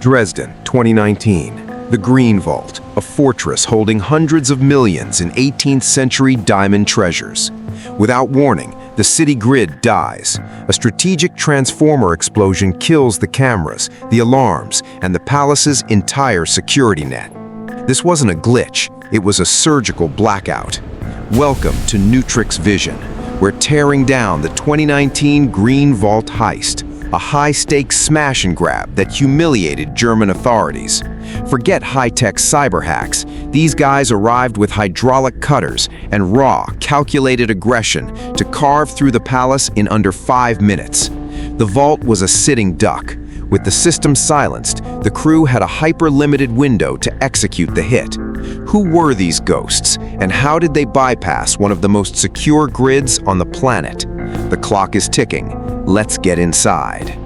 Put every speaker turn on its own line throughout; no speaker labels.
Dresden, 2019. The Green Vault, a fortress holding hundreds of millions in 18th century diamond treasures. Without warning, the city grid dies. A strategic transformer explosion kills the cameras, the alarms, and the palace's entire security net. This wasn't a glitch, it was a surgical blackout. Welcome to Neutrix Vision. We're tearing down the 2019 Green Vault Heist, a high-stakes smash and grab that humiliated German authorities. Forget high-tech cyber hacks. These guys arrived with hydraulic cutters and raw, calculated aggression to carve through the palace in under 5 minutes. The vault was a sitting duck. With the system silenced, the crew had a hyper-limited window to execute the hit. Who were these ghosts, and how did they bypass one of the most secure grids on the planet? The clock is ticking. Let's get inside.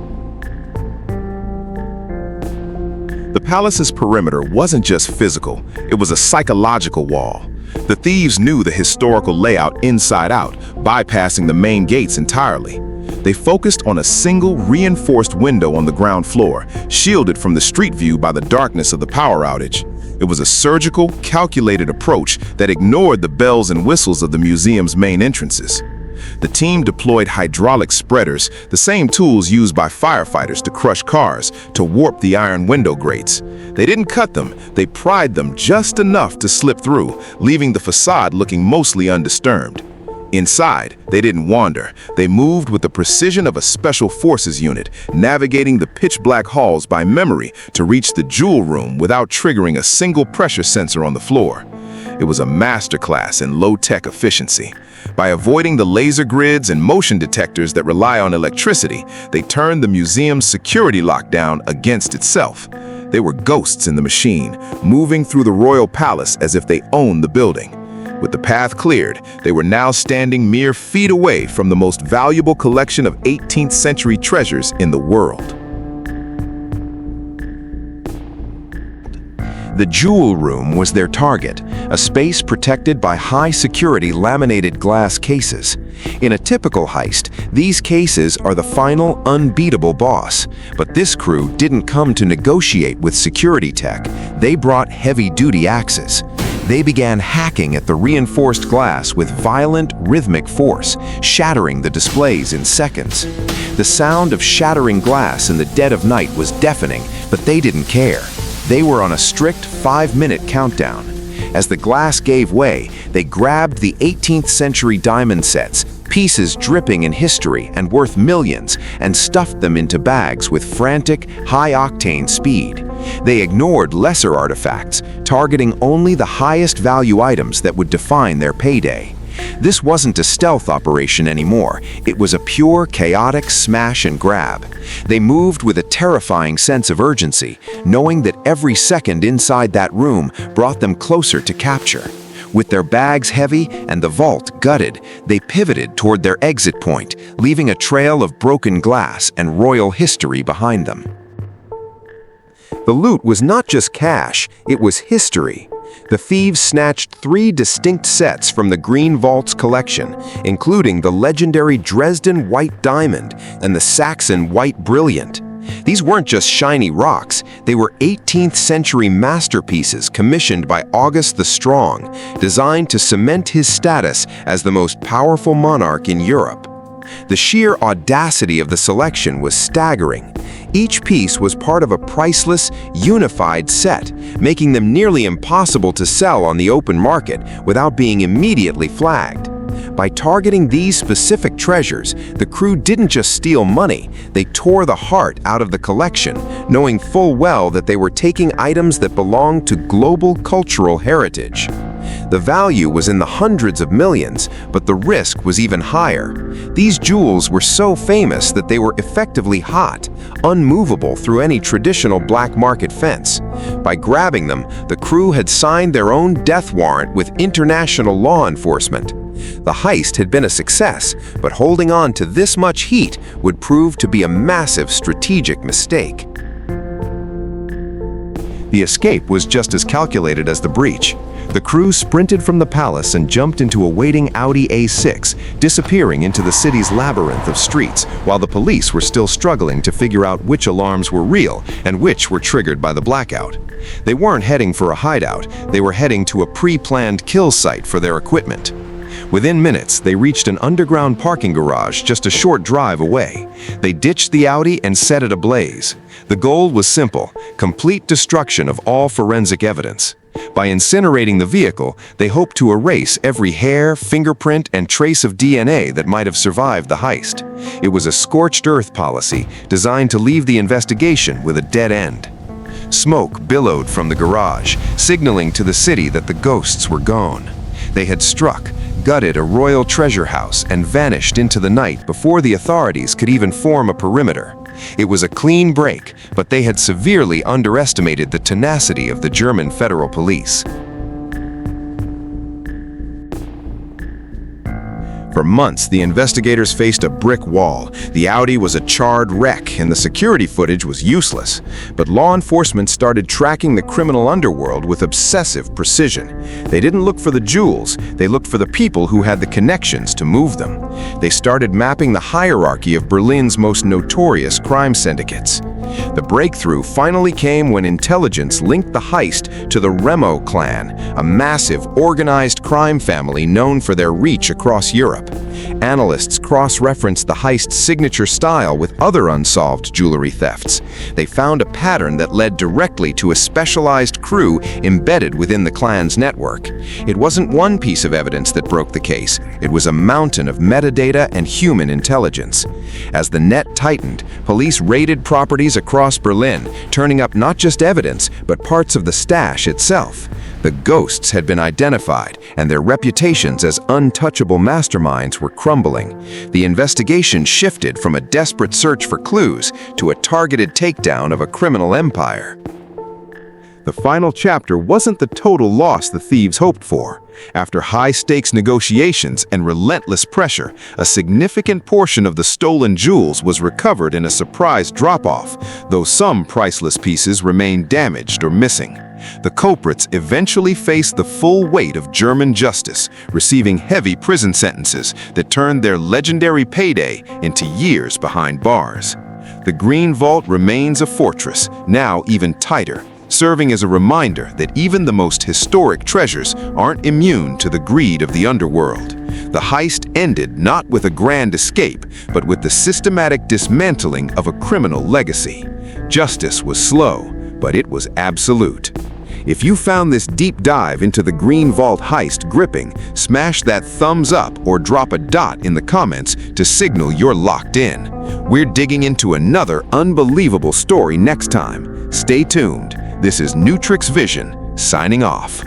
The palace's perimeter wasn't just physical, it was a psychological wall. The thieves knew the historical layout inside out, bypassing the main gates entirely. They focused on a single reinforced window on the ground floor, shielded from the street view by the darkness of the power outage. It was a surgical, calculated approach that ignored the bells and whistles of the museum's main entrances. The team deployed hydraulic spreaders, the same tools used by firefighters to crush cars, to warp the iron window grates. They didn't cut them, they pried them just enough to slip through, leaving the facade looking mostly undisturbed. Inside, they didn't wander. They moved with the precision of a special forces unit, navigating the pitch-black halls by memory to reach the jewel room without triggering a single pressure sensor on the floor. It was a masterclass in low-tech efficiency. By avoiding the laser grids and motion detectors that rely on electricity, they turned the museum's security lockdown against itself. They were ghosts in the machine, moving through the royal palace as if they owned the building. With the path cleared, they were now standing mere feet away from the most valuable collection of 18th century treasures in the world.
The jewel room was their target, a space protected by high-security laminated glass cases. In a typical heist, these cases are the final, unbeatable boss. But this crew didn't come to negotiate with security tech. They brought heavy-duty axes. They began hacking at the reinforced glass with violent, rhythmic force, shattering the displays in seconds. The sound of shattering glass in the dead of night was deafening, but they didn't care. They were on a strict 5-minute countdown. As the glass gave way, they grabbed the 18th century diamond sets, pieces dripping in history and worth millions, and stuffed them into bags with frantic, high-octane speed. They ignored lesser artifacts, targeting only the highest value items that would define their payday. This wasn't a stealth operation anymore. It was a pure, chaotic smash and grab. They moved with a terrifying sense of urgency, knowing that every second inside that room brought them closer to capture. With their bags heavy and the vault gutted, they pivoted toward their exit point, leaving a trail of broken glass and royal history behind them. The loot was not just cash, it was history. The thieves snatched 3 distinct sets from the Green Vault's collection, including the legendary Dresden White Diamond and the Saxon White Brilliant. These weren't just shiny rocks, they were 18th century masterpieces commissioned by August the Strong, designed to cement his status as the most powerful monarch in Europe. The sheer audacity of the selection was staggering. Each piece was part of a priceless, unified set, making them nearly impossible to sell on the open market without being immediately flagged. By targeting these specific treasures, the crew didn't just steal money, they tore the heart out of the collection, knowing full well that they were taking items that belonged to global cultural heritage. The value was in the hundreds of millions, but the risk was even higher. These jewels were so famous that they were effectively hot, unmovable through any traditional black market fence. By grabbing them, the crew had signed their own death warrant with international law enforcement. The heist had been a success, but holding on to this much heat would prove to be a massive strategic mistake. The escape was just as calculated as the breach. The crew sprinted from the palace and jumped into a waiting Audi A6, disappearing into the city's labyrinth of streets, while the police were still struggling to figure out which alarms were real and which were triggered by the blackout. They weren't heading for a hideout, they were heading to a pre-planned kill site for their equipment. Within minutes, they reached an underground parking garage just a short drive away. They ditched the Audi and set it ablaze. The goal was simple: complete destruction of all forensic evidence. By incinerating the vehicle, they hoped to erase every hair, fingerprint, and trace of DNA that might have survived the heist. It was a scorched-earth policy designed to leave the investigation with a dead end. Smoke billowed from the garage, signaling to the city that the ghosts were gone. They had struck, gutted a royal treasure house, and vanished into the night before the authorities could even form a perimeter. It was a clean break, but they had severely underestimated the tenacity of the German Federal Police.
For months, the investigators faced a brick wall. The Audi was a charred wreck, and the security footage was useless. But law enforcement started tracking the criminal underworld with obsessive precision. They didn't look for the jewels, they looked for the people who had the connections to move them. They started mapping the hierarchy of Berlin's most notorious crime syndicates. The breakthrough finally came when intelligence linked the heist to the Remo clan, a massive, organized crime family known for their reach across Europe. Analysts cross-referenced the heist's signature style with other unsolved jewelry thefts. They found a pattern that led directly to a specialized crew embedded within the clan's network. It wasn't one piece of evidence that broke the case, it was a mountain of metadata and human intelligence. As the net tightened, police raided properties across Berlin, turning up not just evidence, but parts of the stash itself. The ghosts had been identified, and their reputations as untouchable masterminds were crumbling. The investigation shifted from a desperate search for clues to a targeted takedown of a criminal empire. The final chapter wasn't the total loss the thieves hoped for. After high-stakes negotiations and relentless pressure, a significant portion of the stolen jewels was recovered in a surprise drop-off, though some priceless pieces remained damaged or missing. The culprits eventually faced the full weight of German justice, receiving heavy prison sentences that turned their legendary payday into years behind bars. The Green Vault remains a fortress, now even tighter, serving as a reminder that even the most historic treasures aren't immune to the greed of the underworld. The heist ended not with a grand escape, but with the systematic dismantling of a criminal legacy. Justice was slow, but it was absolute. If you found this deep dive into the Green Vault heist gripping, smash that thumbs up or drop a dot in the comments to signal you're locked in. We're digging into another unbelievable story next time. Stay tuned. This is Neutrix Vision, signing off.